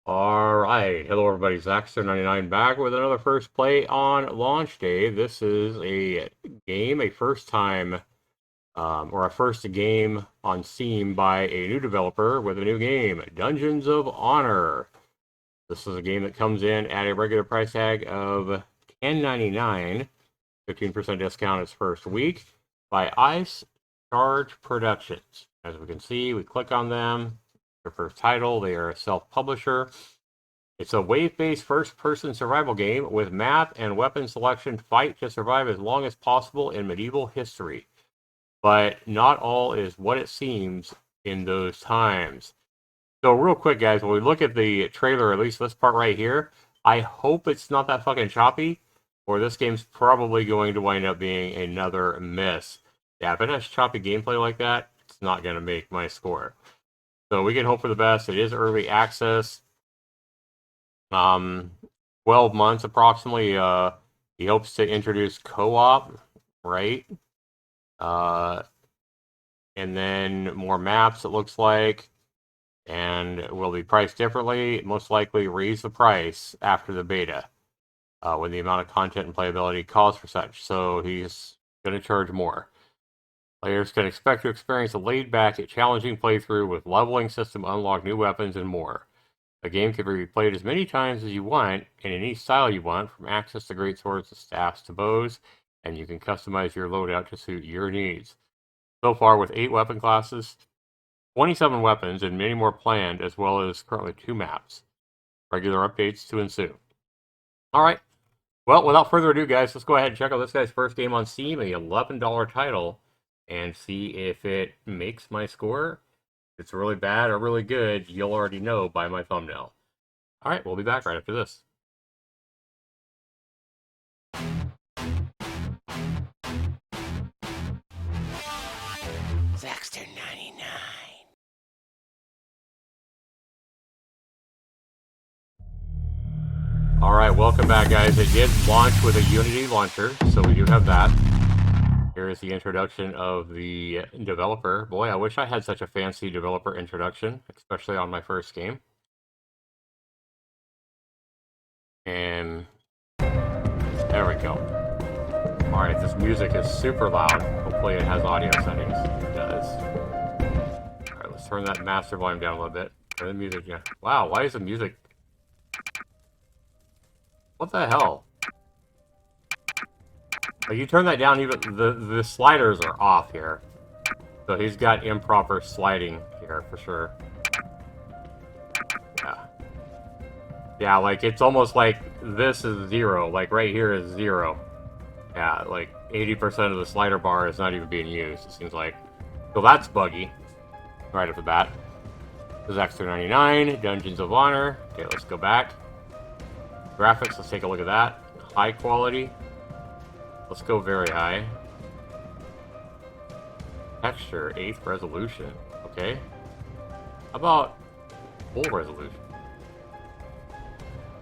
Alright, hello everybody, Zaxter99 back with another First Play on launch day. This is a game, a first time, or a first game on Steam by a new developer with a new game, Dungeons of Honor. This is a game that comes in at a regular price tag of $10.99, 15% discount its first week, by Ice Charge Productions. As we can see, we click on them. Their first title, they are a self-publisher. It's a wave-based first-person survival game with map and weapon selection. Fight to survive as long as possible in medieval history. But not all is what it seems in those times. So real quick, guys, when we look at the trailer, at least this part right here, I hope it's not that fucking choppy, or this game's probably going to wind up being another miss. Yeah, if it has choppy gameplay like that, it's not going to make my score. So we can hope for the best. It is early access. 12 months approximately. He hopes to introduce co-op, right? And then more maps, it looks like. And will be priced differently. Most likely raise the price after the beta, when the amount of content and playability calls for such. So he's going to charge more. Players can expect to experience a laid-back yet challenging playthrough with leveling system, unlock new weapons, and more. The game can be played as many times as you want, and in any style you want, from axes to great swords to staffs to bows, and you can customize your loadout to suit your needs. So far, with 8 weapon classes, 27 weapons, and many more planned, as well as currently 2 maps. Regular updates to ensue. Alright, well, without further ado, guys, let's go ahead and check out this guy's first game on Steam, a $11 title, and see if it makes my score. If it's really bad or really good, you'll already know by my thumbnail. Alright, we'll be back right after this. Zaxter99. Alright, welcome back, guys. It did launch with a Unity launcher, so we do have that. Here is the introduction of the developer. Boy, I wish I had such a fancy developer introduction, especially on my first game. And there we go. Alright, this music is super loud. Hopefully it has audio settings. It does. Alright, let's turn that master volume down a little bit. Turn the music down. Wow, why is the music... What the hell? Like, you turn that down, even the sliders are off here. So he's got improper sliding here for sure. Yeah. Yeah, like it's almost like this is 0. Like right here is 0. Yeah, like 80% of the slider bar is not even being used, it seems like. So that's buggy. Right off the bat. This is Zaxter99, Dungeons of Honor. Okay, let's go back. Graphics, let's take a look at that. High quality. Let's go very high. Texture, 8th resolution. Okay. How about full resolution?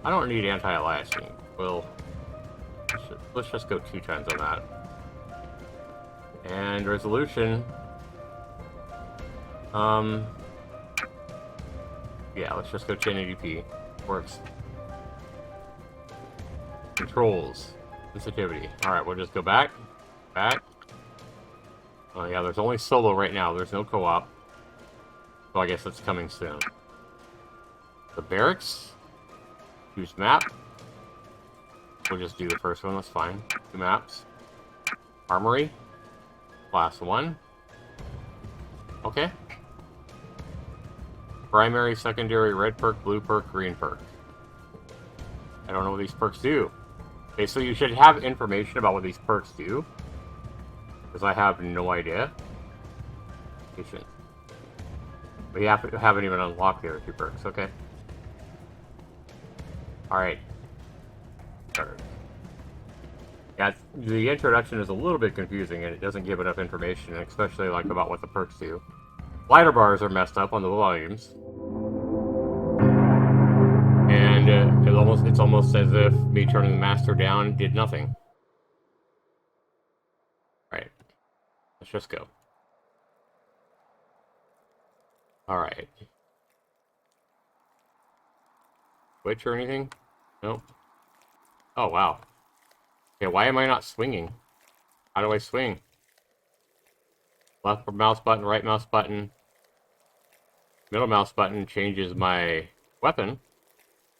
I don't need anti-aliasing. Well, let's just go 2 times on that. And resolution. Yeah, let's just go 1080p. Works. Controls. Sensitivity. Alright, we'll just go back. Back. Oh yeah, there's only solo right now. There's no co-op. So I guess it's coming soon. The barracks. Use map. We'll just do the first one, that's fine. 2 maps. Armory. Class 1. Okay. Primary, secondary, red perk, blue perk, green perk. I don't know what these perks do. Okay, so you should have information about what these perks do. Because I have no idea. Patient. We haven't even unlocked the other 2 perks, okay. Alright. Yeah, the introduction is a little bit confusing and it doesn't give enough information, especially like about what the perks do. Slider bars are messed up on the volumes. And it's almost as if me turning the master down did nothing. Alright. Let's just go. Alright. Switch or anything? Nope. Oh, wow. Okay, why am I not swinging? How do I swing? Left mouse button, right mouse button. Middle mouse button changes my weapon.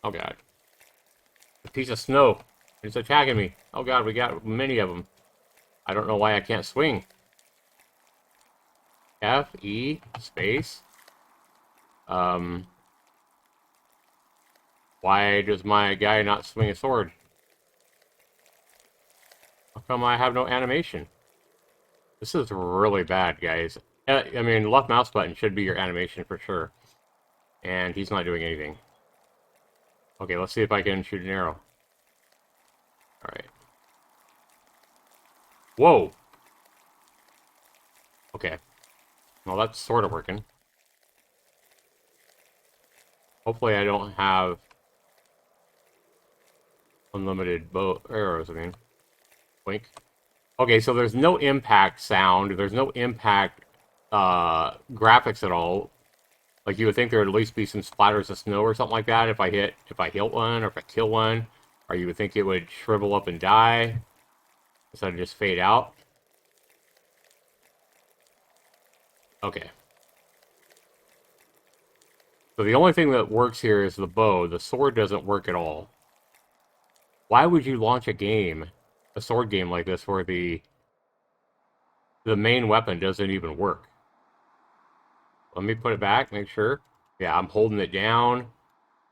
Oh, God. A piece of snow. It's attacking me. Oh, God, we got many of them. I don't know why I can't swing. F, E, space. Why does my guy not swing a sword? How come I have no animation? This is really bad, guys. I mean, left mouse button should be your animation for sure. And he's not doing anything. Okay, let's see if I can shoot an arrow. Alright. Whoa! Okay. Well, that's sort of working. Hopefully I don't have unlimited bow arrows, I mean. Blink. Okay, so there's no impact sound. There's no impact graphics at all. Like, you would think there would at least be some splatters of snow or something like that if I hit one or if I kill one. Or you would think it would shrivel up and die instead of just fade out. Okay. So the only thing that works here is the bow. The sword doesn't work at all. Why would you launch a game, a sword game like this, where the main weapon doesn't even work? Let me put it back, make sure. Yeah, I'm holding it down.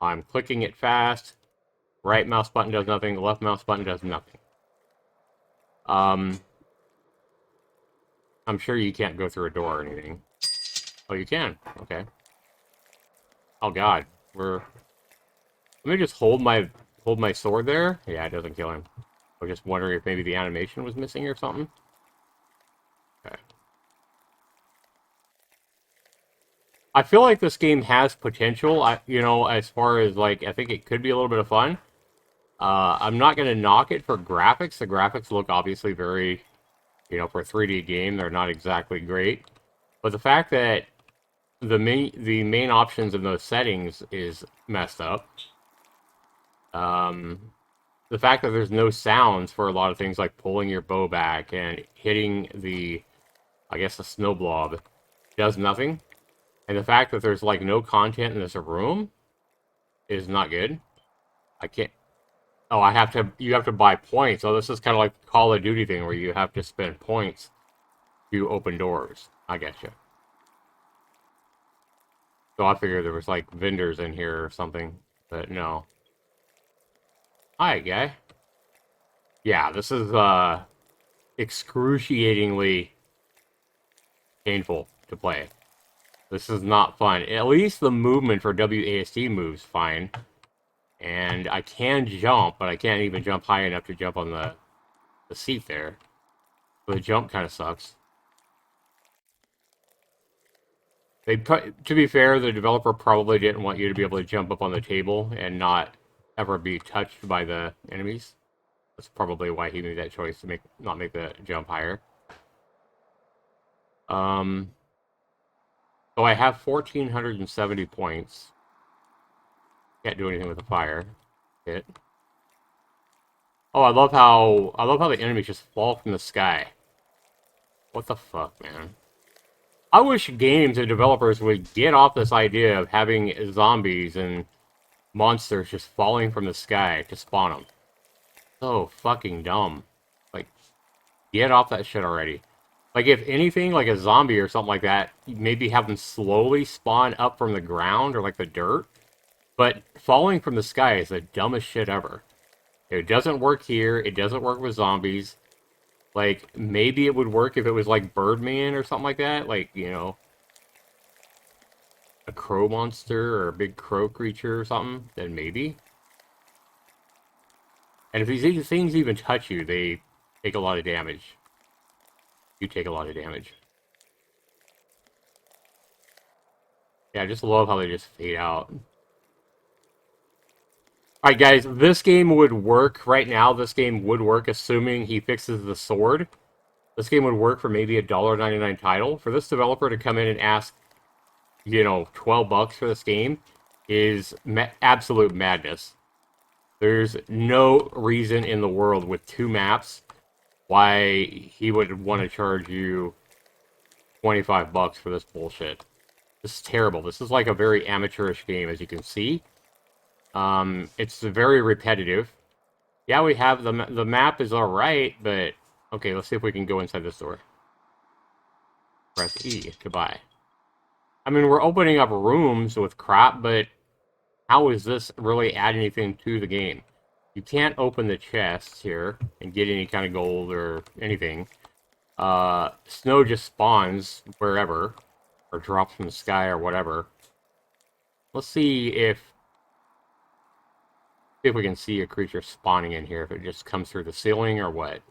I'm clicking it fast. Right mouse button does nothing. The left mouse button does nothing. I'm sure you can't go through a door or anything. Oh, you can. Okay. Oh God, Let me just hold my sword there. Yeah, it doesn't kill him. I was just wondering if maybe the animation was missing or something. Okay. I feel like this game has potential. As far as like, I think it could be a little bit of fun. I'm not going to knock it for graphics. The graphics look obviously very, for a 3D game, they're not exactly great. But the fact that the main options in those settings is messed up. The fact that there's no sounds for a lot of things like pulling your bow back and hitting the snow blob does nothing. And the fact that there's like no content in this room is not good. I can't. Oh, you have to buy points. So this is kind of like the Call of Duty thing where you have to spend points to open doors. I getcha. So I figured there was like vendors in here or something, but no. Hi, guy. Yeah, this is excruciatingly painful to play. This is not fun. At least the movement for WASD moves fine. And I can jump, but I can't even jump high enough to jump on the seat there. So the jump kind of sucks. To be fair, the developer probably didn't want you to be able to jump up on the table and not ever be touched by the enemies. That's probably why he made that choice to not make the jump higher. So I have 1,470 points. Can't do anything with the fire. Hit. Oh, I love how the enemies just fall from the sky. What the fuck, man? I wish games and developers would get off this idea of having zombies and monsters just falling from the sky to spawn them. So fucking dumb. Like, get off that shit already. Like, if anything, like a zombie or something like that, maybe have them slowly spawn up from the ground or like the dirt. But falling from the sky is the dumbest shit ever. It doesn't work here. It doesn't work with zombies. Like, maybe it would work if it was like Birdman or something like that. Like, a crow monster or a big crow creature or something. Then maybe. And if these things even touch you, they take a lot of damage. You take a lot of damage. Yeah, I just love how they just fade out. Alright guys, this game would work right now. This game would work assuming he fixes the sword. This game would work for maybe a $1.99 title. For this developer to come in and ask, $12 for this game, is absolute madness. There's no reason in the world with 2 maps why he would want to charge you $25 for this bullshit. This is terrible. This is like a very amateurish game, as you can see. It's very repetitive. Yeah, we have the map is alright, but... Okay, let's see if we can go inside this door. Press E to buy. I mean, we're opening up rooms with crap, but how is this really add anything to the game? You can't open the chests here and get any kind of gold or anything. Snow just spawns wherever, or drops from the sky or whatever. Let's see if we can see a creature spawning in here, if it just comes through the ceiling or what.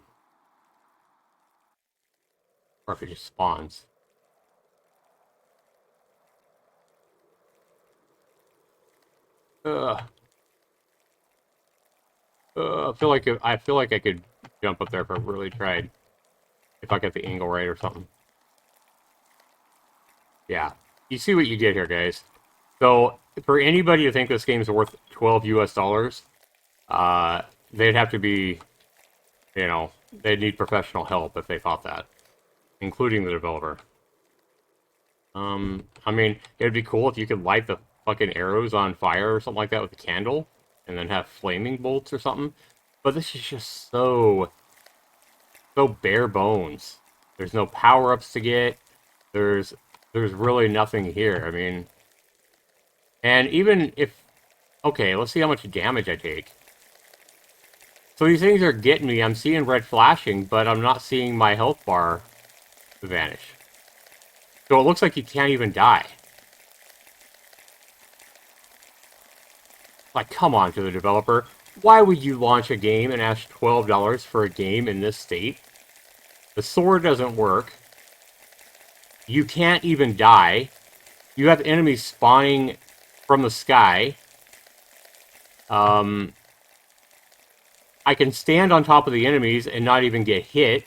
Or if it just spawns. I feel like I could jump up there if I really tried. If I got the angle right or something. Yeah. You see what you get here, guys. So, for anybody to think this game is worth $12 US, they'd have to be, you know, they'd need professional help if they thought that. Including the developer. I mean, it'd be cool if you could light the fucking arrows on fire or something like that with a candle, and then have flaming bolts or something. But this is just so bare bones. There's no power-ups to get. There's really nothing here. I mean, and even if... Okay, let's see how much damage I take. So these things are getting me. I'm seeing red flashing, but I'm not seeing my health bar vanish. So it looks like you can't even die. Like, come on to the developer. Why would you launch a game and ask $12 for a game in this state? The sword doesn't work. You can't even die. You have enemies spawning from the sky. I can stand on top of the enemies and not even get hit.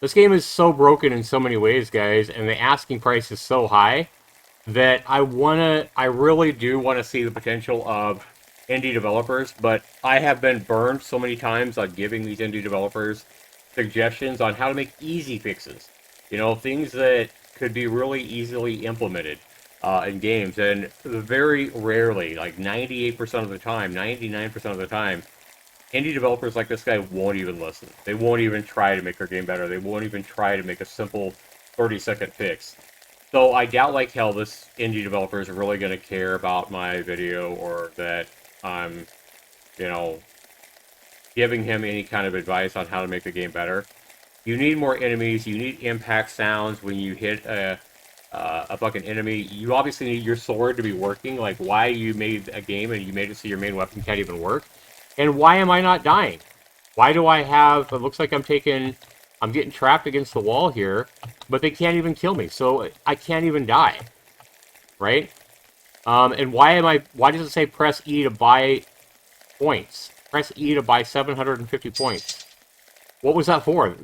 This game is so broken in so many ways, guys, and the asking price is so high that I really do want to see the potential of indie developers, but I have been burned so many times on giving these indie developers suggestions on how to make easy fixes. You know, things that could be really easily implemented in games, and very rarely, like 98% of the time, 99% of the time, indie developers like this guy won't even listen. They won't even try to make their game better. They won't even try to make a simple 30-second fix. So I doubt like hell this indie developer is really going to care about my video, or that I'm, you know, giving him any kind of advice on how to make the game better. You need more enemies. You need impact sounds when you hit a fucking enemy. You obviously need your sword to be working. Like, why you made a game and you made it so your main weapon can't even work? And why am I not dying? Why do I have... It looks like I'm getting trapped against the wall here, but they can't even kill me, so I can't even die. Right? And why does it say press E to buy points? Press E to buy 750 points. What was that for?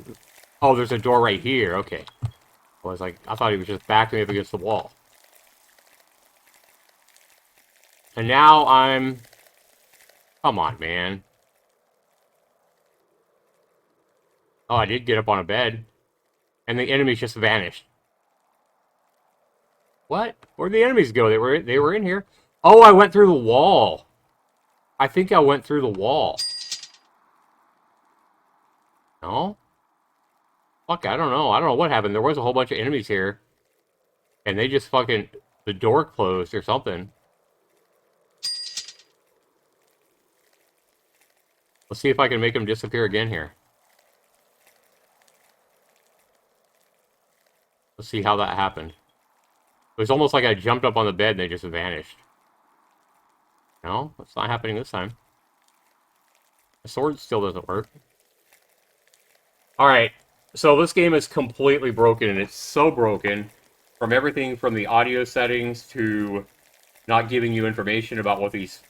Oh, there's a door right here. Okay. I thought he was just backing me up against the wall. And now I'm... Come on, man. Oh, I did get up on a bed. And the enemies just vanished. What? Where'd the enemies go? They were in here. Oh, I went through the wall. I think I went through the wall. No? Fuck, I don't know. I don't know what happened. There was a whole bunch of enemies here. And they just fucking... The door closed or something. Let's see if I can make them disappear again here. Let's see how that happened. It was almost like I jumped up on the bed and they just vanished. No, that's not happening this time. The sword still doesn't work. Alright, so this game is completely broken, and it's so broken from everything from the audio settings to not giving you information about what these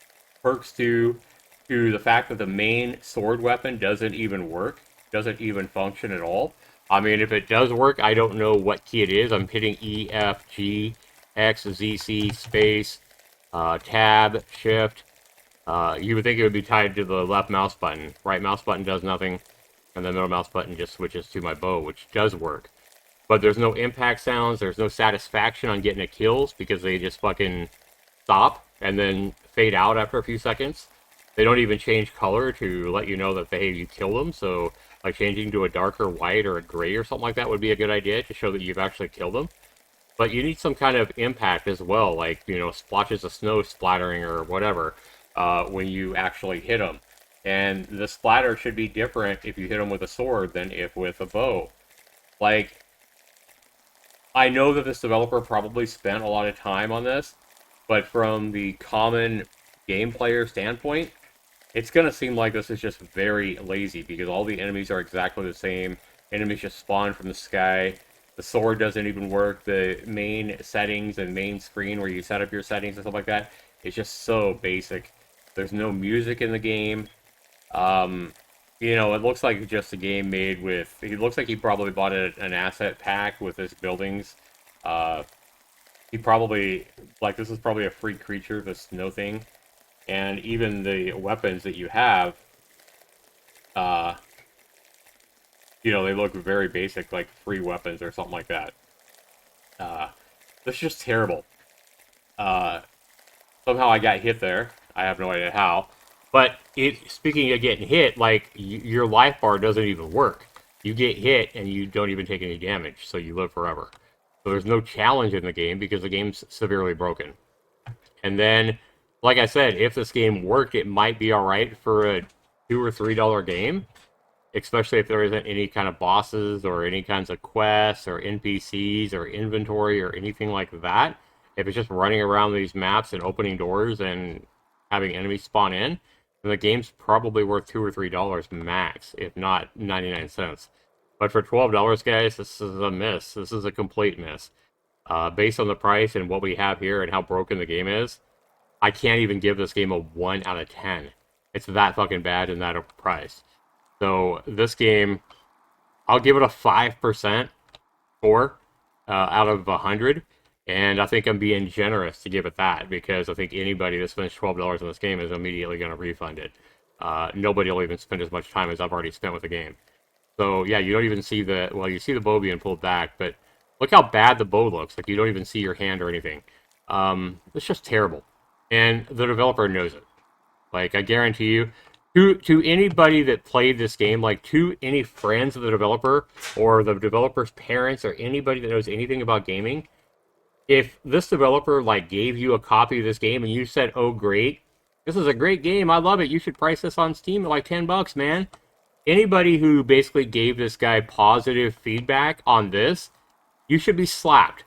perks do, to the fact that the main sword weapon doesn't even work, doesn't even function at all. I mean, if it does work, I don't know what key it is. I'm hitting E, F, G, X, Z, C, space, tab, shift. You would think it would be tied to the left mouse button. Right mouse button does nothing, and the middle mouse button just switches to my bow, which does work. But there's no impact sounds, there's no satisfaction on getting the kills, because they just fucking stop and then fade out after a few seconds. They don't even change color to let you know that, hey, you killed them, so like changing to a darker white or a gray or something like that would be a good idea to show that you've actually killed them. But you need some kind of impact as well, like, you know, splotches of snow splattering or whatever, when you actually hit them. And the splatter should be different if you hit them with a sword than if with a bow. Like, I know that this developer probably spent a lot of time on this, but from the common game player standpoint, it's going to seem like this is just very lazy, because all the enemies are exactly the same. Enemies just spawn from the sky. The sword doesn't even work. The main settings and main screen where you set up your settings and stuff like that is just so basic. There's no music in the game. You know, it looks like just a game made with... It looks like he probably bought an asset pack with his buildings. He probably... Like, this is probably a free creature, the snow thing. And even the weapons that you have, you know, they look very basic, like free weapons or something like that. That's just terrible. Somehow I got hit there. I have no idea how. But speaking of getting hit, like, your life bar doesn't even work. You get hit and you don't even take any damage, so you live forever. So there's no challenge in the game because the game's severely broken. And then, like I said, if this game worked, it might be alright for a $2 or $3 game, especially if there isn't any kind of bosses or any kinds of quests or NPCs or inventory or anything like that. If it's just running around these maps and opening doors and having enemies spawn in, then the game's probably worth $2 or $3 max, if not 99 cents. But for $12, guys, this is a miss. This is a complete miss. Based on the price and what we have here and how broken the game is, I can't even give this game a 1 out of 10. It's that fucking bad and that price. So this game, I'll give it a 5% score out of 100. And I think I'm being generous to give it that, because I think anybody that spends $12 on this game is immediately going to refund it. Nobody will even spend as much time as I've already spent with the game. So yeah, you don't even see the... Well, you see the bow being pulled back, but look how bad the bow looks. Like, you don't even see your hand or anything. It's just terrible. And the developer knows it. Like, I guarantee you, to anybody that played this game, like, to any friends of the developer or the developer's parents or anybody that knows anything about gaming, if this developer, like, gave you a copy of this game and you said, oh, great, this is a great game, I love it, you should price this on Steam at like $10, man. Anybody who basically gave this guy positive feedback on this, you should be slapped.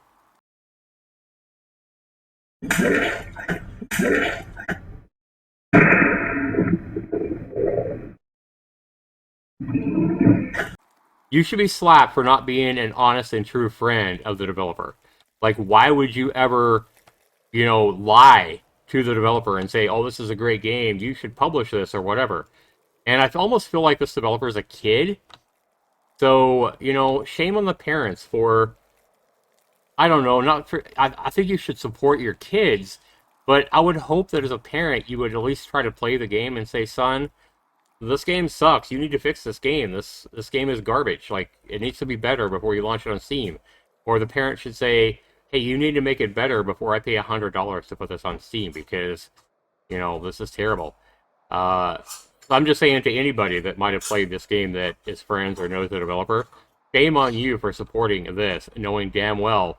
You should be slapped for not being an honest and true friend of the developer. Like, why would you ever, you know, lie to the developer and say, oh, this is a great game, you should publish this or whatever? And I almost feel like this developer is a kid. So, you know, shame on the parents for, I don't know, not for, I think you should support your kids, but I would hope that as a parent, you would at least try to play the game and say, son, this game sucks. You need to fix this game. This game is garbage. Like, it needs to be better before you launch it on Steam. Or the parent should say, hey, you need to make it better before I pay $100 to put this on Steam, because, you know, this is terrible. I'm just saying to anybody that might have played this game that is friends or knows the developer, shame on you for supporting this, knowing damn well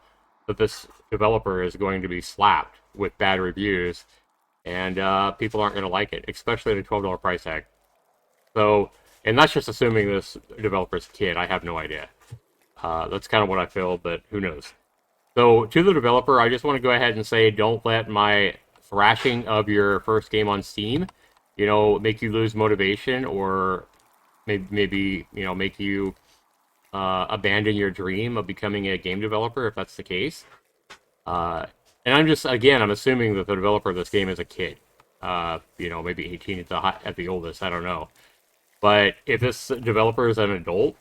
that this developer is going to be slapped with bad reviews, and people aren't going to like it, especially at a $12 price tag. So, and that's just assuming this developer's a kid. I have no idea. That's kind of what I feel, but who knows. So, to the developer, I just want to go ahead and say, don't let my thrashing of your first game on Steam, you know, make you lose motivation, or maybe you know, make you abandon your dream of becoming a game developer, if that's the case. And I'm just, again, I'm assuming that the developer of this game is a kid. You know, maybe 18 at the oldest, I don't know. But if this developer is an adult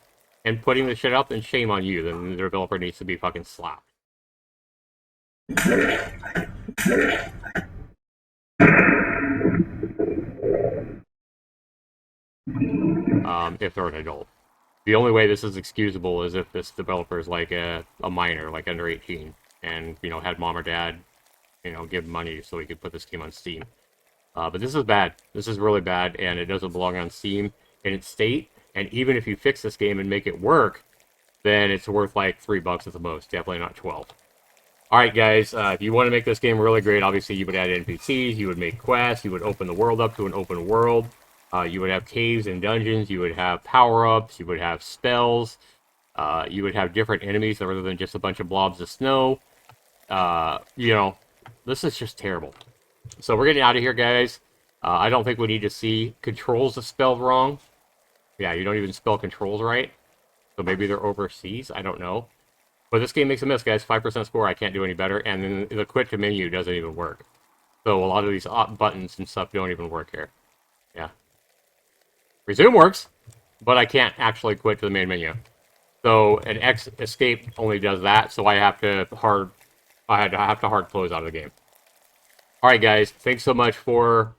and putting this shit up, then shame on you. Then the developer needs to be fucking slapped. if they're an adult. The only way this is excusable is if this developer is like a minor, like under 18, and had mom or dad, give money so he could put this game on Steam. But this is bad. This is really bad, and it doesn't belong on Steam in its state. And even if you fix this game and make it work, then it's worth like $3 at the most. Definitely not 12. All right, guys. If you want to make this game really great, obviously you would add NPCs, you would make quests, you would open the world up to an open world. You would have caves and dungeons. You would have power-ups. You would have spells. You would have different enemies rather than just a bunch of blobs of snow. This is just terrible. So we're getting out of here, guys. I don't think we need to see controls are spelled wrong. Yeah, you don't even spell controls right. So maybe they're overseas. I don't know. But this game makes a miss, guys. 5% score. I can't do any better. And then the quit to menu doesn't even work. So a lot of these buttons and stuff don't even work here. Yeah. Resume works, but I can't actually quit to the main menu. So an X escape only does that. So I have to hard close out of the game. All right, guys. Thanks so much for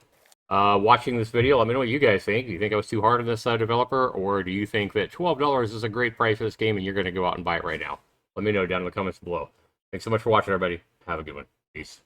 watching this video. Let me know what you guys think. Do you think I was too hard on this developer, or do you think that $12 is a great price for this game and you're going to go out and buy it right now? Let me know down in the comments below. Thanks so much for watching, everybody. Have a good one. Peace.